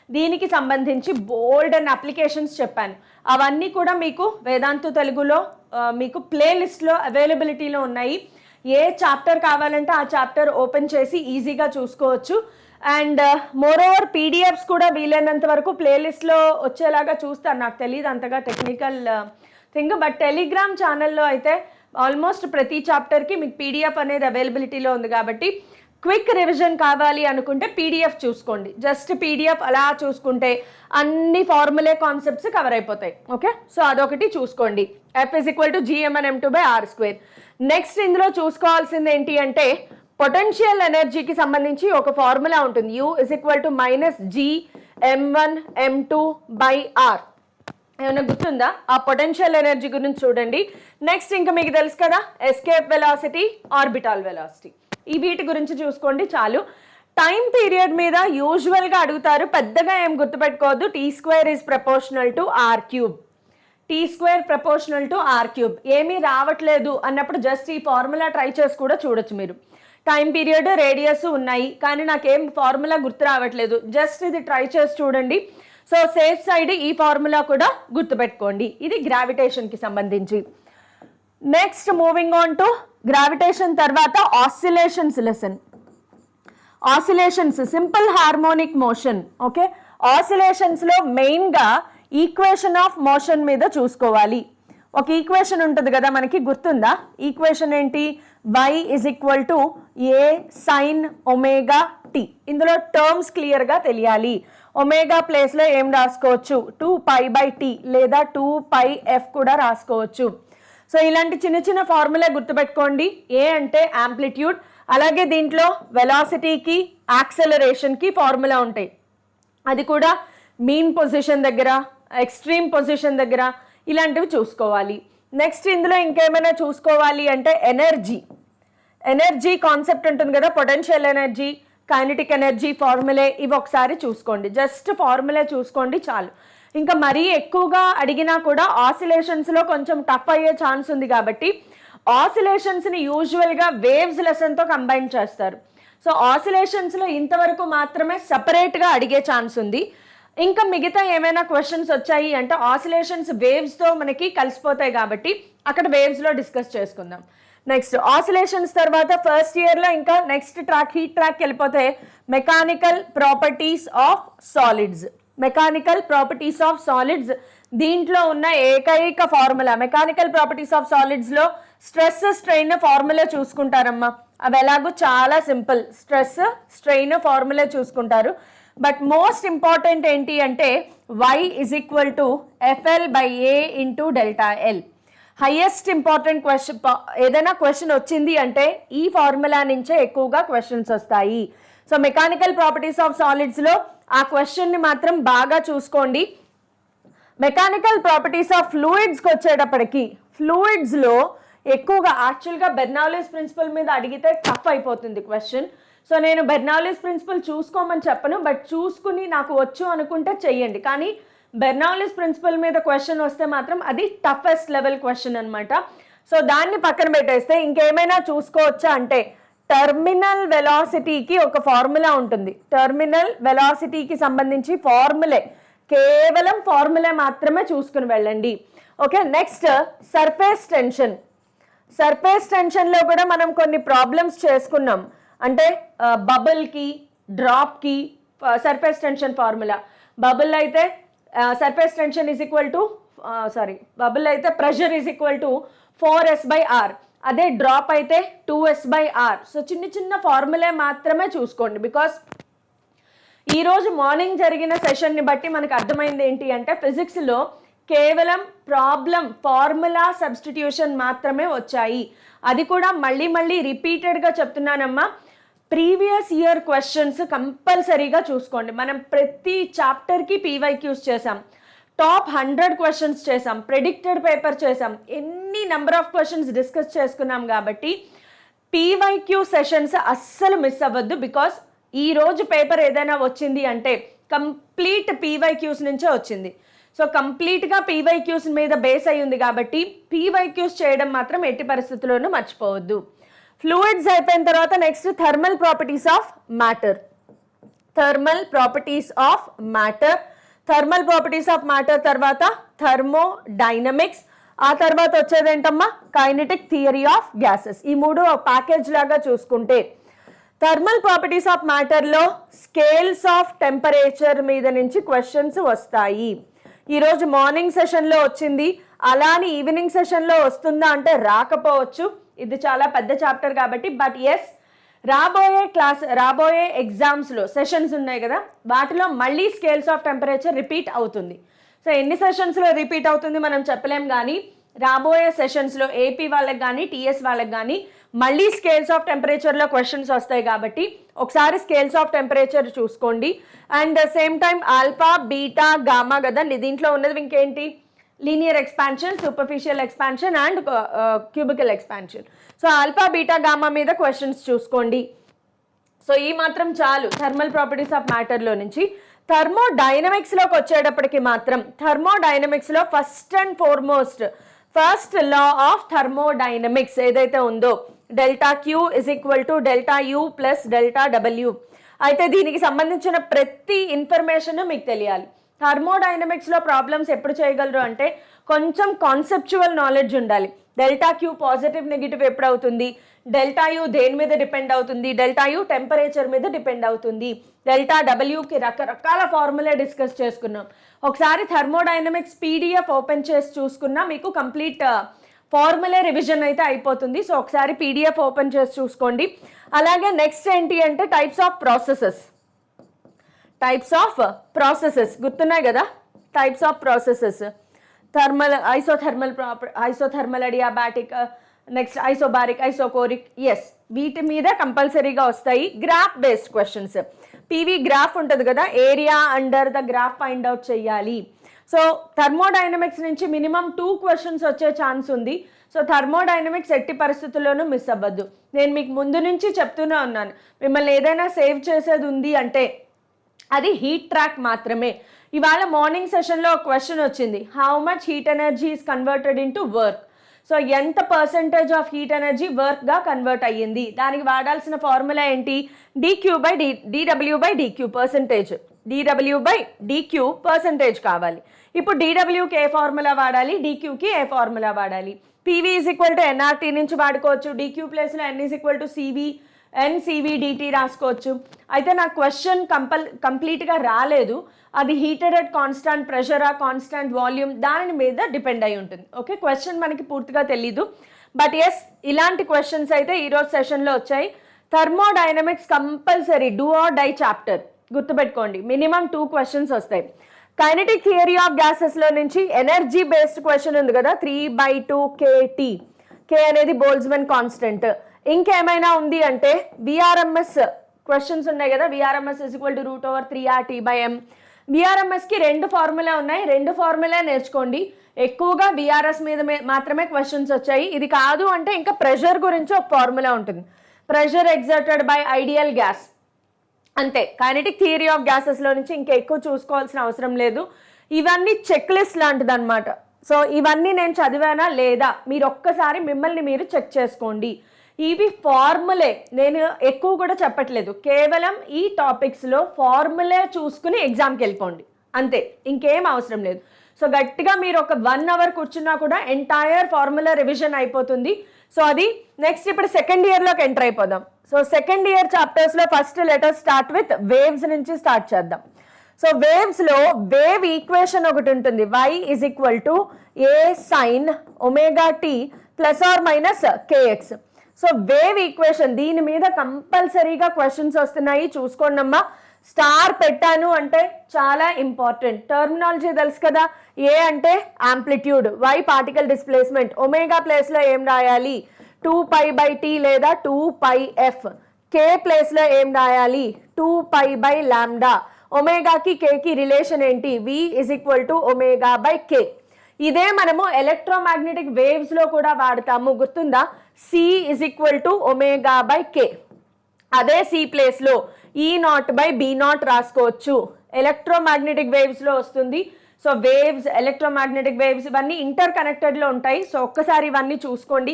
దీనికి సంబంధించి బోల్డ్ అండ్ అప్లికేషన్స్ చెప్పాను, అవన్నీ కూడా మీకు వేదాంతు తెలుగులో మీకు ప్లేలిస్ట్లో అవైలబిలిటీలో ఉన్నాయి. ఏ చాప్టర్ కావాలంటే ఆ చాప్టర్ ఓపెన్ చేసి ఈజీగా చూసుకోవచ్చు. అండ్ మోర్ ఓవర్ పీడిఎఫ్స్ కూడా వీలైనంత వరకు ప్లేలిస్ట్లో వచ్చేలాగా చూస్తాను. నాకు తెలియదు అంతగా టెక్నికల్ థింగ్, బట్ టెలిగ్రామ్ ఛానల్లో అయితే ఆల్మోస్ట్ ప్రతి చాప్టర్కి మీకు పీడిఎఫ్ అనేది అవైలబిలిటీలో ఉంది కాబట్టి క్విక్ రివిజన్ కావాలి అనుకుంటే పీడిఎఫ్ చూసుకోండి. జస్ట్ పీడిఎఫ్ అలా చూసుకుంటే అన్ని ఫార్ములే కాన్సెప్ట్స్ కవర్ అయిపోతాయి. ఓకే, సో అదొకటి చూసుకోండి. F = gm1m2/r². నెక్స్ట్ ఇందులో చూసుకోవాల్సింది ఏంటి అంటే పొటెన్షియల్ ఎనర్జీకి సంబంధించి ఒక ఫార్ములా ఉంటుంది, U = G m1 m2 by r. ఏమైనా గుర్తుందా? ఆ పొటెన్షియల్ ఎనర్జీ గురించి చూడండి. నెక్స్ట్ ఇంకా మీకు తెలుసు కదా, ఎస్కేప్ వెలాసిటీ, ఆర్బిటాల్ వెలాసిటీ, ఈ వీటి గురించి చూసుకోండి చాలు. టైం పీరియడ్ మీద యూజువల్గా అడుగుతారు, పెద్దగా ఏం గుర్తుపెట్టుకోవద్దు. T² is proportional to r³. T² proportional to r³. ఏమీ రావట్లేదు అన్నప్పుడు జస్ట్ ఈ ఫార్ములా ట్రై చేసి కూడా చూడొచ్చు మీరు. టైం పీరియడ్, రేడియస్ ఉన్నాయి కానీ నాకేం ఫార్ములా గుర్తు రావట్లేదు, జస్ట్ ఇది ట్రై చేసి చూడండి. సో సేఫ్ సైడ్ ఈ ఫార్ములా కూడా గుర్తుపెట్టుకోండి. ఇది గ్రావిటేషన్కి సంబంధించి. Next moving on to gravitation తర్వాత ఆసిలేషన్స్ లెసన్. Oscillations, simple harmonic motion. Okay, ఆసిలేషన్స్లో మెయిన్గా ఈక్వేషన్ ఆఫ్ మోషన్ మీద చూసుకోవాలి. ఒక ఈక్వేషన్ ఉంటుంది కదా మనకి, గుర్తుందా? ఈక్వేషన్ ఏంటి? y = a sin ωt. ఇందులో టర్మ్స్ క్లియర్గా తెలియాలి. ఒమేగా ప్లేస్లో ఏం రాసుకోవచ్చు? 2π/t లేదా 2πf కూడా రాసుకోవచ్చు. సో ఇలాంటి చిన్న చిన్న ఫార్ములా గుర్తుపెట్టుకోండి. ఏ అంటే యాంప్లిట్యూడ్, అలాగే దీంట్లో వెలాసిటీకి యాక్సెలరేషన్కి ఫార్ములా ఉంటాయి. అది కూడా మీన్ పొజిషన్ దగ్గర, ఎక్స్ట్రీమ్ పొజిషన్ దగ్గర ఇలాంటివి చూసుకోవాలి. నెక్స్ట్ ఇందులో ఇంకేమైనా చూసుకోవాలి అంటే ఎనర్జీ కాన్సెప్ట్ ఉంటుంది కదా, potential energy, kinetic energy formulae, ఇవి ఒకసారి చూసుకోండి. జస్ట్ ఫార్ములే చూసుకోండి చాలు. ఇంకా మరీ ఎక్కువగా అడిగినా కూడా ఆసిలేషన్స్లో కొంచెం టఫ్ అయ్యే ఛాన్స్ ఉంది కాబట్టి ఆసిలేషన్స్ని యూజువల్గా వేవ్స్ లెసన్తో కంబైన్ చేస్తారు. సో ఆసిలేషన్స్లో ఇంతవరకు మాత్రమే సపరేట్గా అడిగే ఛాన్స్ ఉంది. ఇంకా మిగతా ఏమైనా క్వశ్చన్స్ వచ్చాయి అంటే ఆసిలేషన్స్ వేవ్స్తో మనకి కలిసిపోతాయి కాబట్టి అక్కడ వేవ్స్లో డిస్కస్ చేసుకుందాం. నెక్స్ట్ ఆసిలేషన్స్ తర్వాత ఫస్ట్ ఇయర్లో ఇంకా నెక్స్ట్ ట్రాక్ హీట్ ట్రాక్ వెళ్ళిపోతే mechanical properties of solids. Mechanical properties of solids దీంట్లో ఉన్న ఏకైక ఫార్ములా, మెకానికల్ ప్రాపర్టీస్ ఆఫ్ సాలిడ్స్లో స్ట్రెస్ స్ట్రెయిన్ ఫార్ములా చూసుకుంటారమ్మా. అవి ఎలాగో చాలా సింపుల్, స్ట్రెస్ స్ట్రెయిన్ ఫార్ములా చూసుకుంటారు. బట్ మోస్ట్ ఇంపార్టెంట్ ఏంటి అంటే y = FL/A × ΔL. Highest important question, ఏదైనా క్వశ్చన్ వచ్చింది అంటే ఈ ఫార్ములా నుంచే ఎక్కువగా క్వశ్చన్స్ వస్తాయి. సో మెకానికల్ ప్రాపర్టీస్ ఆఫ్ సాలిడ్స్లో ఆ క్వశ్చన్ని మాత్రం బాగా చూసుకోండి. మెకానికల్ ప్రాపర్టీస్ ఆఫ్ ఫ్లూయిడ్స్కి వచ్చేటప్పటికి ఫ్లూయిడ్స్లో ఎక్కువగా యాక్చువల్గా బెర్నౌలీస్ ప్రిన్సిపల్ మీద అడిగితే టఫ్ అయిపోతుంది క్వశ్చన్. సో నేను బెర్నౌలీస్ ప్రిన్సిపల్ చూసుకోమని చెప్పను, బట్ చూసుకుని నాకు వచ్చు అనుకుంటే చెయ్యండి. కానీ బెర్నౌలీస్ ప్రిన్సిపల్ మీద క్వశ్చన్ వస్తే మాత్రం అది టఫెస్ట్ లెవెల్ క్వశ్చన్ అనమాట. సో దాన్ని పక్కన పెట్టేస్తే ఇంకేమైనా చూసుకోవచ్చా అంటే టర్మినల్ వెలాసిటీకి ఒక ఫార్ములా ఉంటుంది. టర్మినల్ వెలాసిటీకి సంబంధించి ఫార్ములే, కేవలం ఫార్ములే మాత్రమే చూసుకుని వెళ్ళండి. Okay, next surface tension. Surface టెన్షన్లో కూడా మనం కొన్ని ప్రాబ్లమ్స్ చేసుకున్నాం. అంటే బబుల్కి, డ్రాప్కి సర్ఫేస్ టెన్షన్ ఫార్ములా. బబుల్ అయితే సర్ఫేస్ టెన్షన్ బబుల్ అయితే ప్రెషర్ = 4s/r. అదే డ్రాప్ అయితే 2s/r. సో చిన్న చిన్న ఫార్ములే మాత్రమే చూసుకోండి. బికాస్ ఈరోజు మార్నింగ్ జరిగిన సెషన్ని బట్టి మనకు అర్థమైంది ఏంటి అంటే ఫిజిక్స్లో కేవలం ప్రాబ్లం ఫార్ములా సబ్స్టిట్యూషన్ మాత్రమే వచ్చాయి. అది కూడా మళ్ళీ రిపీటెడ్గా చెప్తున్నానమ్మా, ప్రీవియస్ ఇయర్ క్వశ్చన్స్ కంపల్సరీగా చూసుకోండి. మనం ప్రతి చాప్టర్కి PYQs చేసాం, టాప్ 100 క్వశ్చన్స్ చేసాం, ప్రెడిక్టెడ్ పేపర్ చేసాం, ఎన్ని నెంబర్ ఆఫ్ క్వశ్చన్స్ డిస్కస్ చేసుకున్నాం కాబట్టి PYQ సెషన్స్ అస్సలు మిస్ అవ్వద్దు. బికాస్ ఈరోజు పేపర్ ఏదైనా వచ్చింది అంటే కంప్లీట్ PYQs నుంచే వచ్చింది. సో కంప్లీట్గా PYQs మీద బేస్ అయి ఉంది కాబట్టి PYQs చేయడం మాత్రం ఎట్టి పరిస్థితుల్లోనూ మర్చిపోవద్దు. ఫ్లూయిడ్స్ అయిపోయిన తర్వాత next thermal properties of matter. Thermal properties of matter, thermal properties of matter తర్వాత థర్మోడైనమిక్స్, ఆ తర్వాత వచ్చేది ఏంటమ్మా కైనెటిక్ థియరీ ఆఫ్ గ్యాసెస్. ఈ మూడు ప్యాకేజ్ లాగా చూసుకుంటే థర్మల్ ప్రాపర్టీస్ ఆఫ్ మ్యాటర్లో స్కేల్స్ ఆఫ్ టెంపరేచర్ మీద నుంచి క్వశ్చన్స్ వస్తాయి. ఈరోజు మార్నింగ్ సెషన్లో వచ్చింది, అలానే ఈవినింగ్ సెషన్లో వస్తుందా అంటే రాకపోవచ్చు, ఇది చాలా పెద్ద చాప్టర్ కాబట్టి. బట్ ఎస్, రాబోయే ఎగ్జామ్స్లో సెషన్స్ ఉన్నాయి కదా, వాటిలో మళ్ళీ స్కేల్స్ ఆఫ్ టెంపరేచర్ రిపీట్ అవుతుంది. సో ఎన్ని సెషన్స్లో రిపీట్ అవుతుంది మనం చెప్పలేం, కానీ రాబోయే సెషన్స్లో ఏపీ వాళ్ళకి కానీ టీఎస్ వాళ్ళకి కానీ మళ్ళీ స్కేల్స్ ఆఫ్ టెంపరేచర్లో క్వశ్చన్స్ వస్తాయి కాబట్టి ఒకసారి స్కేల్స్ ఆఫ్ టెంపరేచర్ చూసుకోండి. And same time alpha beta gamma కదా, దీంట్లో ఉన్నది ఇంకేంటి, linear expansion, superficial expansion and cubical expansion. So alpha beta gamma మీద క్వశ్చన్స్ చూసుకోండి. సో ఈ మాత్రం చాలు థర్మల్ ప్రాపర్టీస్ ఆఫ్ మ్యాటర్లో నుంచి. థర్మోడైనమిక్స్లోకి వచ్చేటప్పటికి మాత్రం థర్మోడైనమిక్స్లో first and first law of thermodynamics ఏదైతే ఉందో delta Q is equal to delta U plus delta W. అయితే దీనికి సంబంధించిన ప్రతి ఇన్ఫర్మేషన్ మీకు తెలియాలి. థర్మోడైనమిక్స్లో ప్రాబ్లమ్స్ ఎప్పుడు చేయగలరు అంటే కొంచెం కాన్సెప్చువల్ నాలెడ్జ్ ఉండాలి. డెల్టా క్యూ పాజిటివ్ నెగిటివ్ ఎప్పుడు అవుతుంది, డెల్టా యూ దేని మీద డిపెండ్ అవుతుంది, డెల్టా యూ టెంపరేచర్ మీద డిపెండ్ అవుతుంది, డెల్టా డబ్ల్యూకి రకరకాల ఫార్ములా డిస్కస్ చేసుకున్నాం. ఒకసారి థర్మోడైనమిక్స్ పీడిఎఫ్ ఓపెన్ చేసి చూసుకున్నా మీకు కంప్లీట్ ఫార్ములా రివిజన్ అయితే అయిపోతుంది. సో ఒకసారి పీడిఎఫ్ ఓపెన్ చేసి చూసుకోండి. అలాగే నెక్స్ట్ ఏంటి అంటే టైప్స్ ఆఫ్ ప్రాసెసెస్ గుర్తున్నాయి కదా, types of processes thermal, isothermal adiabatic, next isobaric, isochoric. Yes, వీటి మీద కంపల్సరీగా వస్తాయి graph based questions. PV graph ఉంటుంది కదా, area under the graph find out చేయాలి. సో థర్మోడైనమిక్స్ నుంచి మినిమం 2 క్వశ్చన్స్ వచ్చే ఛాన్స్ ఉంది. సో థర్మోడైనమిక్స్ ఎట్టి పరిస్థితుల్లోనూ మిస్ అవ్వద్దు. నేను మీకు ముందు నుంచి చెప్తూనే ఉన్నాను, మిమ్మల్ని ఏదైనా సేవ్ చేసేది ఉంది అంటే అది హీట్ ట్రాక్ మాత్రమే. ఇవాళ మార్నింగ్ సెషన్లో ఒక క్వశ్చన్ వచ్చింది, how much heat energy is converted into work. So ఎంత పర్సెంటేజ్ ఆఫ్ హీట్ ఎనర్జీ వర్క్గా కన్వర్ట్ అయ్యింది, దానికి వాడాల్సిన ఫార్ములా ఏంటి, dW by dQ percentage, dW by dQ percentage కావాలి. ఇప్పుడు dWకి ఏ ఫార్ములా వాడాలి, dQకి ఏ ఫార్ములా వాడాలి. PV is equal to NRT నుంచి వాడుకోవచ్చు, dQ ప్లేస్లో N is equal to NCV dt రాసుకోవచ్చు. అయితే నా క్వశ్చన్ కంప్లీట్గా రాలేదు, అది heated at constant ప్రెషరా constant volume దాని మీద డిపెండ్ అయి ఉంటుంది. ఓకే, క్వశ్చన్ మనకి పూర్తిగా తెలీదు, బట్ ఎస్ ఇలాంటి క్వశ్చన్స్ అయితే ఈరోజు సెషన్లో వచ్చాయి. Thermodynamics compulsory do or die chapter గుర్తుపెట్టుకోండి, మినిమం 2 క్వశ్చన్స్ వస్తాయి. కైనెటిక్ థియరీ ఆఫ్ గ్యాసెస్లో నుంచి ఎనర్జీ బేస్డ్ క్వశ్చన్ ఉంది కదా, 3/2 kT, K అనేది బోల్ట్జ్మన్ కాన్స్టెంట్. ఇంకేమైనా ఉంది అంటే విఆర్ఎంఎస్ క్వశ్చన్స్ ఉన్నాయి కదా, VRMS is equal to √3RT/m. విఆర్ఎంఎస్కి 2 formula ఉన్నాయి, 2 ఫార్ములా నేర్చుకోండి. ఎక్కువగా విఆర్ఎస్ మీద మాత్రమే క్వశ్చన్స్ వచ్చాయి. ఇది కాదు అంటే ఇంకా ప్రెషర్ గురించి ఒక ఫార్ములా ఉంటుంది, pressure exerted by ideal gas. అంతే, కైనెటిక్ థియరీ ఆఫ్ గ్యాసెస్లో నుంచి ఇంకా ఎక్కువ చూసుకోవాల్సిన అవసరం లేదు. ఇవన్నీ చెక్ లిస్ట్ లాంటిది అనమాట. సో ఇవన్నీ నేను చదివానా లేదా మీరు ఒక్కసారి మిమ్మల్ని మీరు చెక్ చేసుకోండి. ఇవి ఫార్ములే, నేను ఎక్కువ కూడా చెప్పట్లేదు, కేవలం ఈ టాపిక్స్లో ఫార్ములే చూసుకుని ఎగ్జామ్కి వెళ్ళిపోండి అంతే, ఇంకేం అవసరం లేదు. సో గట్టిగా మీరు ఒక 1 అవర్ కూర్చున్నా కూడా ఎంటైర్ ఫార్ములా రివిజన్ అయిపోతుంది. సో అది నెక్స్ట్ ఇప్పుడు సెకండ్ ఇయర్లోకి ఎంటర్ అయిపోదాం. సో సెకండ్ ఇయర్ చాప్టర్స్లో first letter start with waves నుంచి స్టార్ట్ చేద్దాం. సో వేవ్స్లో వేవ్ ఈక్వేషన్ ఒకటి ఉంటుంది, y is equal to a sin ωt ± kx. So wave equation దీని మీద కంపల్సరీగా క్వశ్చన్స్ వస్తున్నాయి, చూసుకోండి అమ్మా. స్టార్ పెట్టాను అంటే చాలా ఇంపార్టెంట్. టర్మినాలజీ తెలుసు కదా, ఏ అంటే amplitude, y particle displacement, omega ప్లేస్లో ఏం రాయాలి 2π/t లేదా 2πf, k ప్లేస్లో ఏం రాయాలి 2π/λ. ఒమేగాకి కేకి రిలేషన్ ఏంటి, v is equal to ω/k. ఇదే మనము ఎలక్ట్రోమాగ్నెటిక్ వేవ్స్లో కూడా వాడతాము, గుర్తుందా, c is equal to ω/k. అదే c ప్లేస్లో E0/B0 రాసుకోవచ్చు, ఎలక్ట్రోమాగ్నెటిక్ వేవ్స్లో వస్తుంది. సో వేవ్స్, ఎలక్ట్రోమాగ్నెటిక్ వేవ్స్ ఇవన్నీ ఇంటర్ కనెక్టెడ్లో ఉంటాయి. సో ఒక్కసారి ఇవన్నీ చూసుకోండి.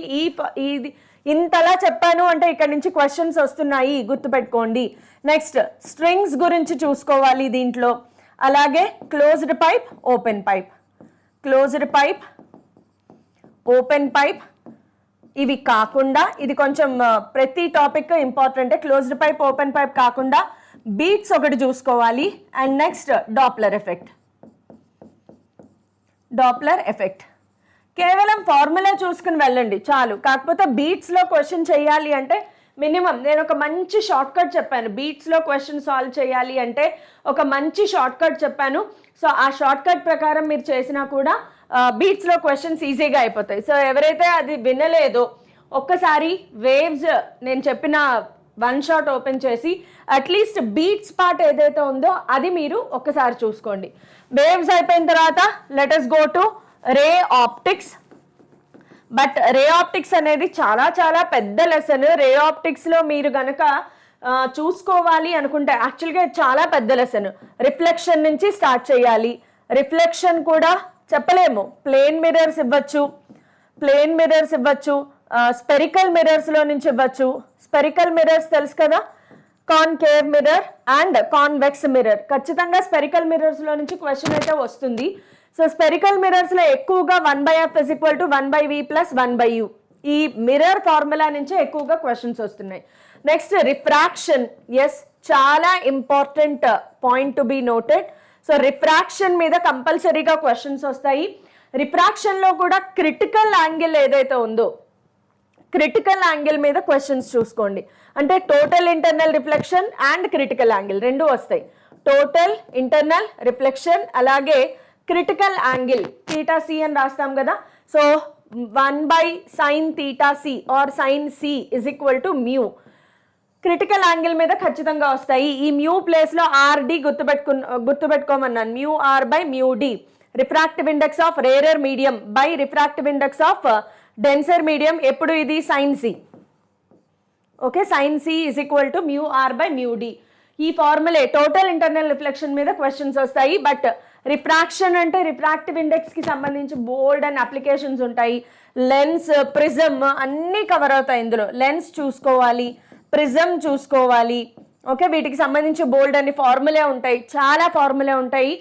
ఇది ఇంతలా చెప్పాను అంటే ఇక్కడ నుంచి క్వశ్చన్స్ వస్తున్నాయి, గుర్తుపెట్టుకోండి. నెక్స్ట్ స్ట్రింగ్స్ గురించి చూసుకోవాలి దీంట్లో. అలాగే closed pipe, open pipe, closed pipe, open pipe. ఇవి కాకుండా ఇది కొంచెం ప్రతి టాపిక్ ఇంపార్టెంటే, క్లోజ్డ్ పైప్ ఓపెన్ పైప్ కాకుండా బీట్స్ ఒకటి చూసుకోవాలి. And next Doppler effect. కేవలం ఫార్ములా చూసుకుని వెళ్ళండి చాలు. కాకపోతే బీట్స్లో క్వశ్చన్ చేయాలి అంటే మినిమం నేను ఒక మంచి షార్ట్ కట్ చెప్పాను, బీట్స్లో క్వశ్చన్ సాల్వ్ చేయాలి అంటే ఒక మంచి షార్ట్ కట్ చెప్పాను. సో ఆ షార్ట్ కట్ ప్రకారం మీరు చేసినా కూడా బీట్స్లో క్వశ్చన్స్ ఈజీగా అయిపోతాయి. సో ఎవరైతే అది వినలేదో ఒక్కసారి వేవ్స్ నేను చెప్పిన వన్ షాట్ ఓపెన్ చేసి అట్లీస్ట్ బీట్స్ పార్ట్ ఏదైతే ఉందో అది మీరు ఒక్కసారి చూసుకోండి. వేవ్స్ అయిపోయిన తర్వాత let us go to ray optics. But ray optics అనేది చాలా చాలా పెద్ద లెసన్. రే ఆప్టిక్స్లో మీరు గనక చూసుకోవాలి అనుకుంటే యాక్చువల్గా చాలా పెద్ద లెసన్. రిఫ్లెక్షన్ నుంచి స్టార్ట్ చేయాలి. రిఫ్లెక్షన్ కూడా చెప్పలేము. ప్లేన్ మిర్రర్స్ ఇవ్వచ్చు, స్పెరికల్ మిర్రర్స్లో నుంచి ఇవ్వచ్చు. స్పెరికల్ మిర్రర్స్ తెలుసు కదా, concave mirror and convex mirror. ఖచ్చితంగా స్పెరికల్ మిర్రర్స్లో నుంచి క్వశ్చన్ అయితే వస్తుంది. సో స్పెరికల్ మిర్రర్స్లో ఎక్కువగా 1/f = 1/v + 1/u ఈ మిర్రర్ ఫార్ములా నుంచే ఎక్కువగా క్వశ్చన్స్ వస్తున్నాయి. Next refraction. ఎస్, చాలా important point to be noted. So refraction మీద కంపల్సరీగా క్వశ్చన్స్ వస్తాయి. రిఫ్రాక్షన్లో కూడా క్రిటికల్ యాంగిల్ ఏదైతే ఉందో క్రిటికల్ యాంగిల్ మీద క్వశ్చన్స్ చూసుకోండి. అంటే total internal reflection and critical angle రెండు వస్తాయి. టోటల్ ఇంటర్నల్ రిఫ్లెక్షన్ అలాగే క్రిటికల్ యాంగిల్ θc అని రాస్తాం కదా. సో 1/sin θc or sin c = μ. Critical angle మీద ఖచ్చితంగా వస్తాయి. ఈ మ్యూ ప్లేస్లో ఆర్డి గుర్తుపెట్టుకోమన్నాను. μr/μd refractive index of rarer medium by refractive index of denser medium. ఎప్పుడు ఇది sin c. Okay, sin c = μr/μd. ఈ ఫార్ములే టోటల్ ఇంటర్నల్ రిఫ్లెక్షన్ మీద క్వశ్చన్స్ వస్తాయి. బట్ రిఫ్రాక్షన్ అంటే రిఫ్రాక్టివ్ ఇండెక్స్కి సంబంధించి బోల్డ్ అండ్ అప్లికేషన్స్ ఉంటాయి. లెన్స్, ప్రిజమ్ అన్నీ కవర్ అవుతాయి ఇందులో. లెన్స్ చూసుకోవాలి, ప్రిజమ్ చూసుకోవాలి. ఓకే, వీటికి సంబంధించి బోల్డ్ అని ఫార్ములే ఉంటాయి, చాలా ఫార్ములే ఉంటాయి.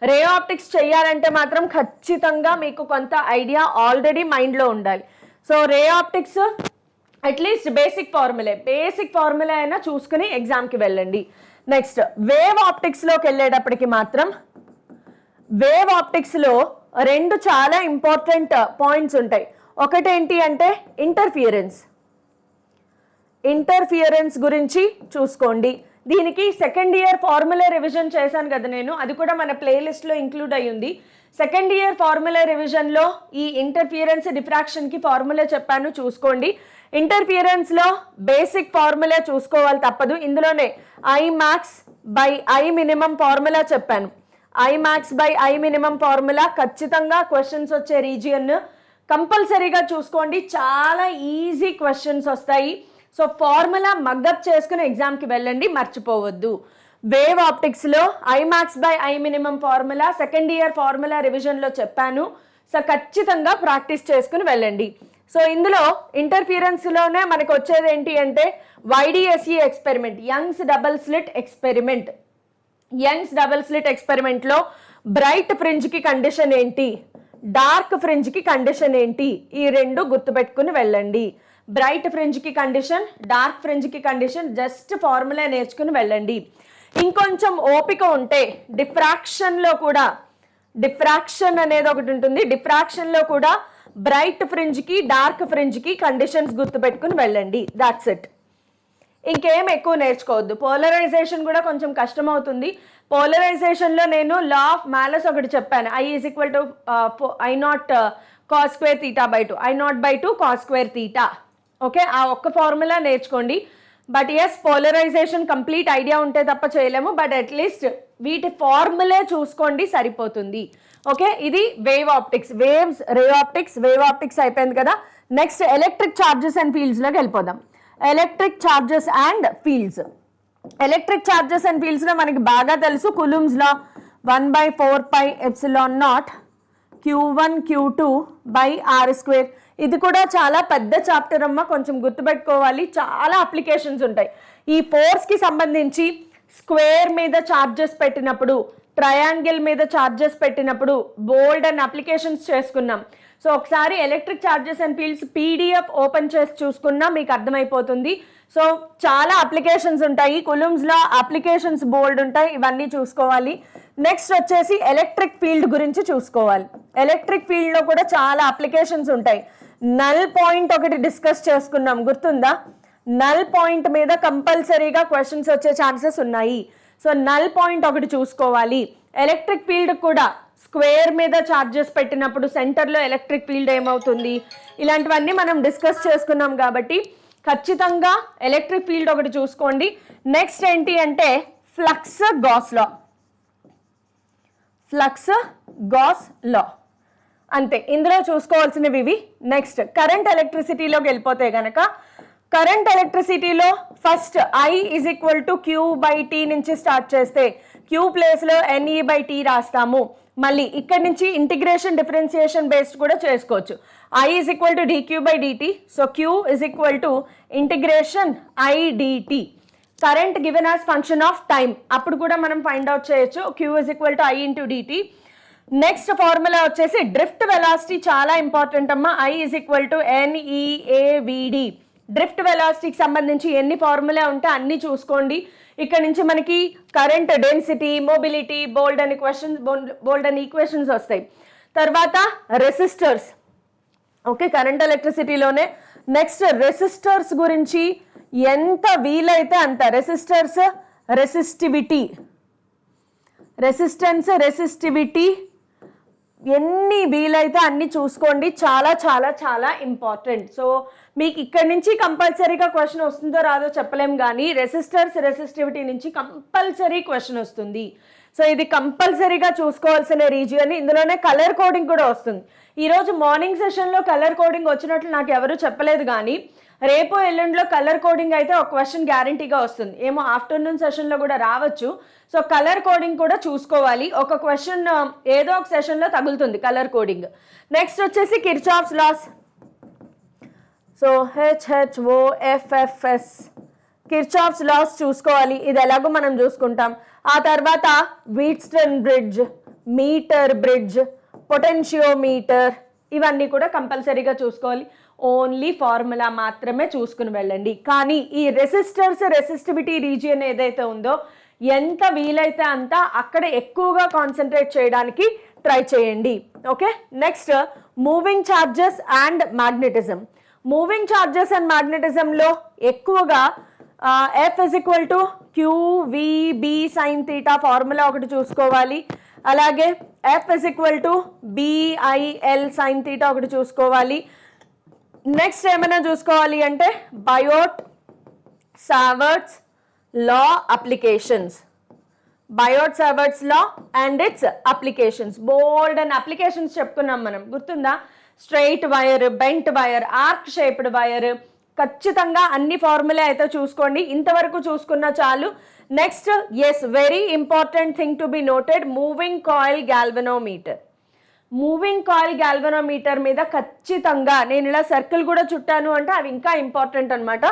రే ఆప్టిక్స్ చేయాలంటే మాత్రం ఖచ్చితంగా మీకు కొంత ఐడియా ఆల్రెడీ మైండ్లో ఉండాలి. So ray optics at least basic formulae అయినా చూసుకుని ఎగ్జామ్కి వెళ్ళండి. నెక్స్ట్ వేవ్ ఆప్టిక్స్లోకి వెళ్ళేటప్పటికి మాత్రం వేవ్ ఆప్టిక్స్లో రెండు చాలా ఇంపార్టెంట్ పాయింట్స్ ఉంటాయి. ఒకటి ఏంటి అంటే ఇంటర్ఫియరెన్స్ గురించి చూసుకోండి. దీనికి సెకండ్ ఇయర్ ఫార్ములా రివిజన్ చేశాను కదా నేను, అది కూడా మన ప్లేలిస్ట్లో ఇంక్లూడ్ అయ్యింది. సెకండ్ ఇయర్ ఫార్ములా రివిజన్లో ఈ ఇంటర్ఫియరెన్స్ డిఫ్రాక్షన్కి ఫార్ములా చెప్పాను, చూసుకోండి. ఇంటర్ఫియరెన్స్లో బేసిక్ ఫార్ములా చూసుకోవాలి తప్పదు. ఇందులోనే Imax/I_minimum ఫార్ములా చెప్పాను. Imax/I_minimum ఫార్ములా ఖచ్చితంగా క్వశ్చన్స్ వచ్చే రీజియన్ కంపల్సరీగా చూసుకోండి. చాలా ఈజీ క్వశ్చన్స్ వస్తాయి. సో ఫార్ములా మగ్గప్ చేసుకుని ఎగ్జామ్కి వెళ్ళండి, మర్చిపోవద్దు. వేవ్ ఆప్టిక్స్లో Imax/I_minimum formula second year formula రివిజన్లో చెప్పాను. సో ఖచ్చితంగా ప్రాక్టీస్ చేసుకుని వెళ్ళండి. సో ఇందులో ఇంటర్ఫియరెన్స్లోనే మనకు వచ్చేది ఏంటి అంటే YDSE experiment, Young's double slit ఎక్స్పెరిమెంట్లో బ్రైట్ ఫ్రింజ్కి కండిషన్ ఏంటి, డార్క్ ఫ్రింజ్కి కండిషన్ ఏంటి, ఈ రెండు గుర్తుపెట్టుకుని వెళ్ళండి. బ్రైట్ ఫ్రింజ్కి కండిషన్, డార్క్ ఫ్రింజ్కి కండిషన్, జస్ట్ ఫార్ములా నేర్చుకుని వెళ్ళండి. ఇంకొంచెం ఓపిక ఉంటే డిఫ్రాక్షన్ అనేది ఒకటి ఉంటుంది. డిఫ్రాక్షన్లో కూడా బ్రైట్ ఫ్రింజ్కి డార్క్ ఫ్రింజ్కి కండిషన్స్ గుర్తుపెట్టుకుని వెళ్ళండి. That's it. ఇంకేం ఎక్కువ నేర్చుకోవద్దు. పోలరైజేషన్ కూడా కొంచెం కష్టం అవుతుంది. పోలరైజేషన్లో నేను లా ఆఫ్ మ్యాలస్ ఒకటి చెప్పాను. I = I0 cos² θ/2, I0/2 cos² θ. Okay, ఆ ఒక్క ఫార్ములా నేర్చుకోండి. But yes, polarization complete idea ఉంటే తప్ప చేయలేము. బట్ అట్లీస్ట్ వీటి ఫార్ములే చూసుకోండి, సరిపోతుంది. ఓకే, ఇది wave optics. Ray optics, wave optics అయిపోయింది కదా. నెక్స్ట్ ఎలక్ట్రిక్ ఛార్జెస్ అండ్ ఫీల్డ్స్లోకి వెళ్ళిపోదాం. ఎలక్ట్రిక్ ఛార్జెస్ అండ్ ఫీల్డ్స్లో మనకి బాగా తెలుసు కులుమ్స్ లా 1/4πε0 Q1 Q2/r². ఇది కూడా చాలా పెద్ద చాప్టర్ అమ్మ, కొంచెం గుర్తుపెట్టుకోవాలి. చాలా అప్లికేషన్స్ ఉంటాయి. ఈ ఫోర్స్కి సంబంధించి స్క్వేర్ మీద ఛార్జెస్ పెట్టినప్పుడు, ట్రయాంగిల్ మీద ఛార్జెస్ పెట్టినప్పుడు బోల్డ్ అండ్ అప్లికేషన్స్ చేసుకున్నాం. సో ఒకసారి electric charges and fields PDF open చేసి చూసుకున్నా మీకు అర్థమైపోతుంది. సో చాలా అప్లికేషన్స్ ఉంటాయి. కులుమ్స్లో అప్లికేషన్స్ బోల్డ్ ఉంటాయి, ఇవన్నీ చూసుకోవాలి. నెక్స్ట్ వచ్చేసి ఎలక్ట్రిక్ ఫీల్డ్ గురించి చూసుకోవాలి. ఎలక్ట్రిక్ ఫీల్డ్లో కూడా చాలా అప్లికేషన్స్ ఉంటాయి. నల్ పాయింట్ ఒకటి డిస్కస్ చేసుకున్నాం, గుర్తుందా? నల్ పాయింట్ మీద కంపల్సరీగా క్వశ్చన్స్ వచ్చే ఛాన్సెస్ ఉన్నాయి. సో నల్ పాయింట్ ఒకటి చూసుకోవాలి. ఎలక్ట్రిక్ ఫీల్డ్ కూడా స్క్వేర్ మీద ఛార్జెస్ పెట్టినప్పుడు సెంటర్లో ఎలక్ట్రిక్ ఫీల్డ్ ఏమవుతుంది, ఇలాంటివన్నీ మనం డిస్కస్ చేసుకున్నాం కాబట్టి ఖచ్చితంగా ఎలక్ట్రిక్ ఫీల్డ్ ఒకటి చూసుకోండి. నెక్స్ట్ ఏంటి అంటే ఫ్లక్స్ గాస్ లా, ఫ్లక్స్ గాస్ లా అంతే ఇందులో చూసుకోవాల్సినవి ఇవి. నెక్స్ట్ కరెంట్ ఎలక్ట్రిసిటీలోకి వెళ్ళిపోతే కనుక కరెంట్ ఎలక్ట్రిసిటీలో ఫస్ట్ I = Q/T నుంచి స్టార్ట్ చేస్తే Q ప్లేస్లో NE/T రాస్తాము. మళ్ళీ ఇక్కడ నుంచి ఇంటిగ్రేషన్ డిఫరెన్సియేషన్ బేస్డ్ కూడా చేసుకోవచ్చు. I = dQ/dt, so Q = IDT. Current given as function of time, అప్పుడు కూడా మనం ఫైండ్ అవుట్ చేయొచ్చు. Q = I × dt. Next formula వచ్చేసి డ్రిఫ్ట్ వెలాసిటీ, చాలా ఇంపార్టెంట్ అమ్మా. I = NEAVD. డ్రిఫ్ట్ వెలాసిటీకి సంబంధించి ఎన్ని ఫార్ములా ఉంటే అన్ని చూసుకోండి. ఇక్కడ నుంచి మనకి కరెంట్ డెన్సిటీ, మొబిలిటీ, బోల్డ్ అని ఈక్వేషన్స్ వస్తాయి. తర్వాత రెసిస్టర్స్, ఓకే, కరెంట్ ఎలక్ట్రిసిటీలోనే. నెక్స్ట్ రెసిస్టర్స్ గురించి ఎంత వీలైతే అంత, రెసిస్టర్స్, రెసిస్టివిటీ, రెసిస్టెన్స్, రెసిస్టివిటీ ఎన్ని వీలైతే అన్ని చూసుకోండి. చాలా చాలా చాలా ఇంపార్టెంట్. సో మీకు ఇక్కడ నుంచి కంపల్సరీగా క్వశ్చన్ వస్తుందో రాదో చెప్పలేం, కానీ రెసిస్టర్స్, రెసిస్టివిటీ నుంచి కంపల్సరీ క్వశ్చన్ వస్తుంది. సో ఇది కంపల్సరీగా చూసుకోవాల్సిన రీజియన్. ఇందులోనే కలర్ కోడింగ్ కూడా వస్తుంది. ఈరోజు మార్నింగ్ సెషన్లో కలర్ కోడింగ్ వచ్చినట్లు నాకు ఎవరు చెప్పలేదు, కానీ రేపు ఎల్లుండిలో కలర్ కోడింగ్ అయితే ఒక క్వశ్చన్ గ్యారంటీగా వస్తుంది. ఏమో ఆఫ్టర్నూన్ సెషన్లో కూడా రావచ్చు. సో కలర్ కోడింగ్ కూడా చూసుకోవాలి. ఒక క్వశ్చన్ ఏదో ఒక సెషన్లో తగులుతుంది కలర్ కోడింగ్. నెక్స్ట్ వచ్చేసి Kirchhoff's laws. So HHOFFS, Kirchhoff's laws చూసుకోవాలి. ఇది ఎలాగో మనం చూసుకుంటాం. ఆ తర్వాత Wheatstone bridge, meter bridge, potentiometer, ఇవన్నీ కూడా కంపల్సరీగా చూసుకోవాలి. ఓన్లీ ఫార్ములా మాత్రమే చూసుకుని వెళ్ళండి. కానీ ఈ రెసిస్టర్స్, రెసిస్టివిటీ రీజియన్ ఏదైతే ఉందో ఎంత వీలైతే అంత అక్కడ ఎక్కువగా కాన్సన్ట్రేట్ చేయడానికి ట్రై చేయండి. Okay, next moving charges and magnetism. Moving charges and మ్యాగ్నెటిజంలో ఎక్కువగా F = QVB sin θ ఫార్ములా ఒకటి చూసుకోవాలి. అలాగే F = BIL sin θ ఒకటి చూసుకోవాలి. నెక్స్ట్ ఏమైనా చూసుకోవాలి అంటే Biot Savart's law applications, Biot Savart's law and its applications. Bold and applications చెప్పుకున్నాం మనం, గుర్తుందా? Straight wire, bent wire, arc shaped wire, ఖచ్చితంగా అన్ని ఫార్ములా అయితే చూసుకోండి. ఇంతవరకు చూసుకున్న చాలు. Next very important thing to be noted, moving coil galvanometer. Moving coil galvanometer మీద ఖచ్చితంగా నేను ఇలా సర్కిల్ కూడా చుట్టాను అంటే అవి ఇంకా ఇంపార్టెంట్ అనమాట.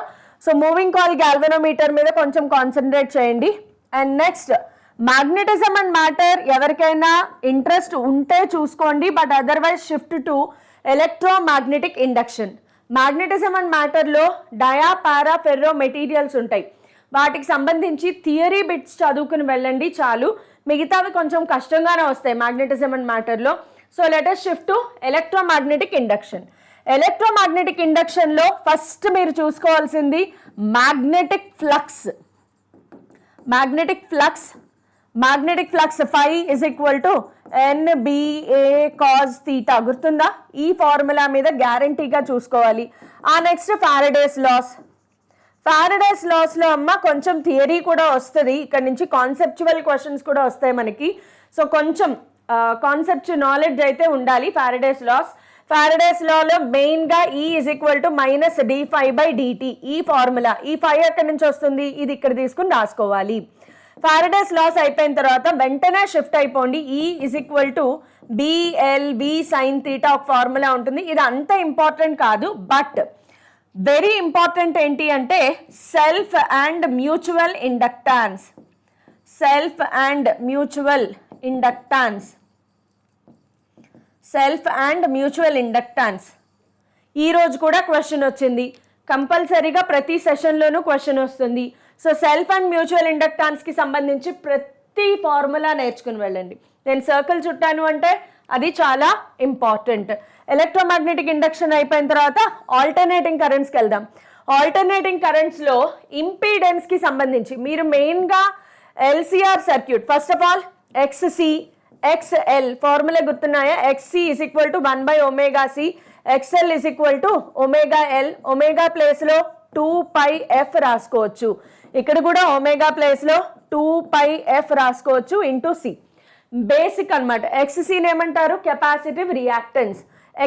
సో మూవింగ్ కాయిల్ గాల్వనోమీటర్ మీద కొంచెం కాన్సన్ట్రేట్ చేయండి. And next magnetism and matter, ఎవరికైనా ఇంట్రెస్ట్ ఉంటే చూసుకోండి, but otherwise shift to electromagnetic induction. Magnetism and మ్యాటర్లో డయా, పారా, ఫెర్రో మెటీరియల్స్ ఉంటాయి. వాటికి సంబంధించి థియరీ బిట్స్ చదువుకుని వెళ్ళండి చాలు. మిగతావి కొంచెం కష్టంగానే వస్తాయి మ్యాగ్నెటిజం అండ్ మ్యాటర్లో. So let us shift to electromagnetic induction. Electromagnetic ఇండక్షన్లో ఫస్ట్ మీరు చూసుకోవాల్సింది magnetic flux. Magnetic flux, magnetic flux phi = NBA cos θ, గుర్తుందా? ఈ ఫార్ములా మీద గ్యారంటీగా చూసుకోవాలి. ఆ నెక్స్ట్ ఫారడేస్ లాస్. ఫారడేస్ లాస్లో అమ్మ కొంచెం థియరీ కూడా వస్తుంది, ఇక్కడ నుంచి కాన్సెప్చువల్ క్వశ్చన్స్ కూడా వస్తాయి మనకి. సో కొంచెం కాన్సెప్ట్ నాలెడ్జ్ అయితే ఉండాలి. ఫారడేస్ లాస్, ఫారడేస్ లాలో మెయిన్గా E = -dφ/dt, ఈ ఫార్ములా. ఈ ఫై ఎక్కడి నుంచి వస్తుంది, ఇది ఇక్కడ తీసుకుని రాసుకోవాలి. ఫారడేస్ లాస్ అయిపోయిన తర్వాత వెంటనే షిఫ్ట్ అయిపోండి. E = BLV sin θ ఒక ఫార్ములా ఉంటుంది. ఇది అంత ఇంపార్టెంట్ కాదు, బట్ వెరీ ఇంపార్టెంట్ ఏంటి అంటే self and mutual inductance. Self and mutual inductance, self and mutual inductance. ఈరోజు కూడా క్వశ్చన్ వచ్చింది, కంపల్సరీగా ప్రతి సెషన్లోనూ క్వశ్చన్ వస్తుంది. సో సెల్ఫ్ అండ్ మ్యూచువల్ ఇండక్టాన్స్కి సంబంధించి ప్రతి ఫార్ములా నేర్చుకుని వెళ్ళండి. నేను సర్కిల్ చుట్టాను అంటే అది చాలా ఇంపార్టెంట్. ఎలక్ట్రోమాగ్నెటిక్ ఇండక్షన్ అయిపోయిన తర్వాత ఆల్టర్నేటింగ్ కరెంట్స్కి వెళ్దాం. ఆల్టర్నేటింగ్ కరెంట్స్లో ఇంపీడెన్స్కి సంబంధించి మీరు మెయిన్గా LCR circuit, first of all XC, XL formula గుర్తున్నాయా? XC is equal to 1/ωc, XL is equal to ωL. Omega ప్లేస్లో 2πf రాసుకోవచ్చు. ఇక్కడ కూడా ఒమేగా ప్లేస్లో 2πf రాసుకోవచ్చు ఇంటూ C. బేసిక్ అనమాట. XCని ఏమంటారు? Capacitive reactance.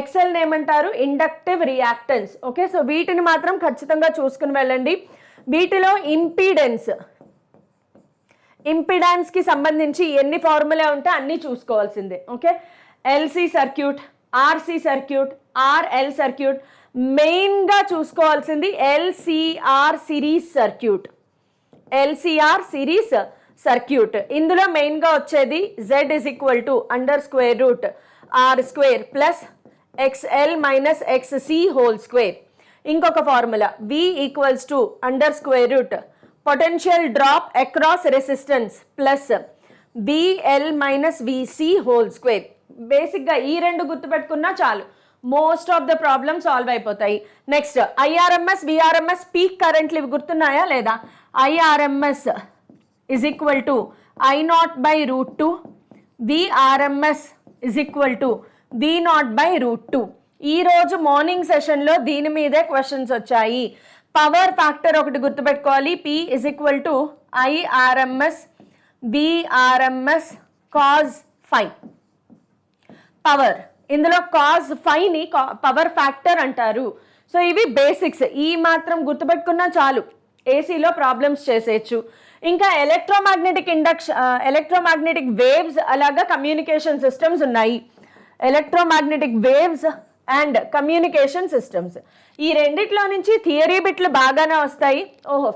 XLని ఏమంటారు? Inductive reactance. ఓకే, సో వీటిని మాత్రం ఖచ్చితంగా చూసుకుని వెళ్ళండి. వీటిలో ఇంపిడెన్స్కి సంబంధించి ఎన్ని ఫార్ములా ఉంటే అన్నీ చూసుకోవాల్సిందే. Okay, LC circuit, RC circuit, RL circuit, మెయిన్గా చూసుకోవాల్సింది LCR series circuit. LCR series circuit ఇందులో మెయిన్గా వచ్చేది Z is equal to √R² plus XL minus XC whole square. ఇంకొక formula V equals to √ potential drop across resistance plus BL minus VC whole square. బేసిక్గా ఈ రెండు గుర్తుపెట్టుకున్నా చాలు, most of the problem solve అయిపోతాయి. నెక్స్ట్ IRMS, VRMS, పీక్ కరెంట్లు ఇవి గుర్తున్నాయా లేదా? IRMS is equal to I0/√2, VRMS is equal to V0/√2. ఈరోజు మార్నింగ్ సెషన్లో దీని మీదే క్వశ్చన్స్ వచ్చాయి. పవర్ ఫ్యాక్టర్ ఒకటి గుర్తుపెట్టుకోవాలి, P is equal to IRMS VRMS cos phi. Power ఇందులో cos phi-ని పవర్ ఫ్యాక్టర్ అంటారు. సో ఇవి బేసిక్స్, ఈ మాత్రం గుర్తుపెట్టుకున్నా చాలు, ఏసీలో ప్రాబ్లమ్స్ చేసేయచ్చు. ఇంకా ఎలక్ట్రోమాగ్నెటిక్ వేవ్స్ అలాగా కమ్యూనికేషన్ సిస్టమ్స్ ఉన్నాయి. Electromagnetic waves and communication systems, ఈ రెండిట్లో నుంచి థియరీ బిట్లు బాగానే వస్తాయి.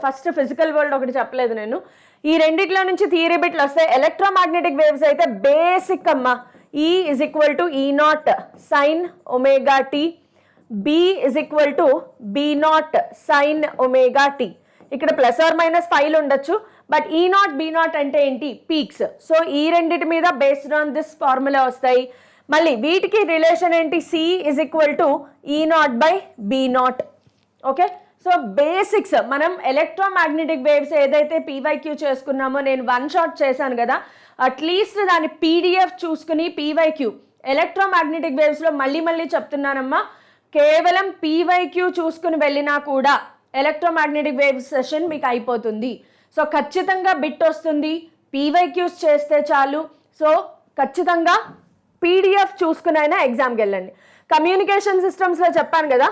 ఫస్ట్ ఫిజికల్ వరల్డ్ ఒకటి చెప్పలేదు నేను. ఈ రెండిట్లో నుంచి థియరీ బిట్లు వస్తాయి. ఎలక్ట్రోమాగ్నెటిక్ వేవ్స్ అయితే బేసిక్ అమ్మా. E is equal to E0 sin omega t, B is equal to B0 sin omega t. ఇక్కడ ప్లస్ ఆర్ మైనస్ 5 ఉండొచ్చు, బట్ E0 B0 అంటే ఏంటి? పీక్స్. సో ఈ రెండిటి మీద బేస్డ్ ఆన్ దిస్ ఫార్ములా వస్తాయి. మళ్ళీ వీటికి రిలేషన్ ఏంటి? C is equal to E0/B0. Okay, so basics మనం ఎలక్ట్రోమాగ్నెటిక్ వేవ్స్ ఏదైతే PYQ చేసుకున్నామో, నేను వన్ షాట్ చేశాను కదా, అట్లీస్ట్ దాని PDF చూసుకుని PYQ ఎలక్ట్రోమాగ్నెటిక్ వేవ్స్లో మళ్ళీ చెప్తున్నానమ్మా, కేవలం PYQ చూసుకుని వెళ్ళినా కూడా ఎలక్ట్రోమాగ్నెటిక్ వేవ్స్ సెషన్ మీకు అయిపోతుంది. సో ఖచ్చితంగా బిట్ వస్తుంది, PYQs చేస్తే చాలు. సో ఖచ్చితంగా PDF చూసుకుని అయినా ఎగ్జామ్కి వెళ్ళండి. కమ్యూనికేషన్ సిస్టమ్స్లో చెప్పాను కదా,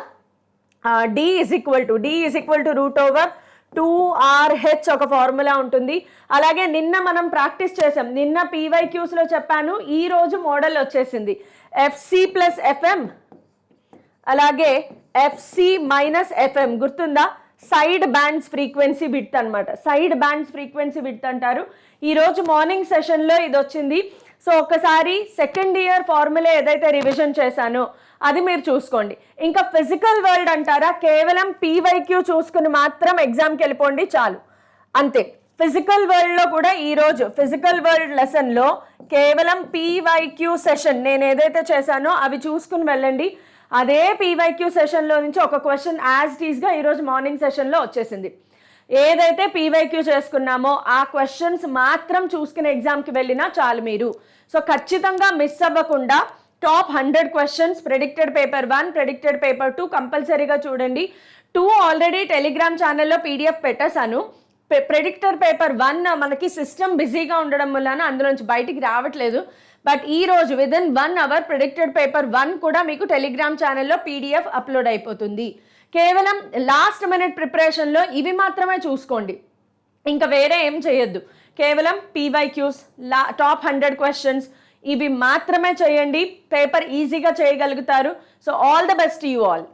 D is equal to √2RH ఒక ఫార్ములా ఉంటుంది. అలాగే నిన్న మనం ప్రాక్టీస్ చేసాం, నిన్న PYQsలో చెప్పాను, ఈరోజు మోడల్ వచ్చేసింది. FC ప్లస్ FM అలాగే FC మైనస్ FM గుర్తుందా? సైడ్ బ్యాండ్స్ ఫ్రీక్వెన్సీ విడ్త్ అనమాట. సైడ్ బ్యాండ్స్ ఫ్రీక్వెన్సీ విడ్త్ అంటారు. ఈరోజు మార్నింగ్ సెషన్లో ఇది వచ్చింది. సో ఒకసారి సెకండ్ ఇయర్ ఫార్ములా ఏదైతే రివిజన్ చేశానో అది మీరు చూసుకోండి. ఇంకా ఫిజికల్ వరల్డ్ అంటారా, కేవలం PYQ చూసుకుని మాత్రం ఎగ్జామ్కి వెళ్ళిపోండి చాలు, అంతే. ఫిజికల్ వరల్డ్లో కూడా ఈరోజు ఫిజికల్ వరల్డ్ లెసన్లో కేవలం PYQ సెషన్ నేను ఏదైతే చేశానో అవి చూసుకుని వెళ్ళండి. అదే PYQ సెషన్లో నుంచి ఒక క్వశ్చన్ యాజ్ ఇట్ ఈస్గా ఈరోజు మార్నింగ్ సెషన్లో వచ్చేసింది. ఏదైతే PYQ చేసుకున్నామో ఆ క్వశ్చన్స్ మాత్రం చూసుకుని ఎగ్జామ్కి వెళ్ళినా చాలు మీరు. సో ఖచ్చితంగా మిస్ అవ్వకుండా top 100 questions predicted paper 1, predicted paper 2 కంపల్సరీగా చూడండి. 2 ఆల్రెడీ టెలిగ్రామ్ ఛానల్లో PDF పెట్టేశాను. ప్రెడిక్టెడ్ పేపర్ 1 మనకి సిస్టమ్ బిజీగా ఉండడం వలన అందులోంచి బయటికి రావట్లేదు. బట్ ఈ రోజు విదిన్ 1 అవర్ ప్రెడిక్టెడ్ పేపర్ 1 కూడా మీకు టెలిగ్రామ్ ఛానల్లో PDF అప్లోడ్ అయిపోతుంది. కేవలం లాస్ట్ మినిట్ ప్రిపరేషన్లో ఇవి మాత్రమే చూసుకోండి, ఇంకా వేరే ఏం చేయొద్దు. కేవలం PYQs, టాప్ 100 క్వశ్చన్స్ ఇవి మాత్రమే చేయండి, పేపర్ ఈజీగా చేయగలుగుతారు. So all the best you all.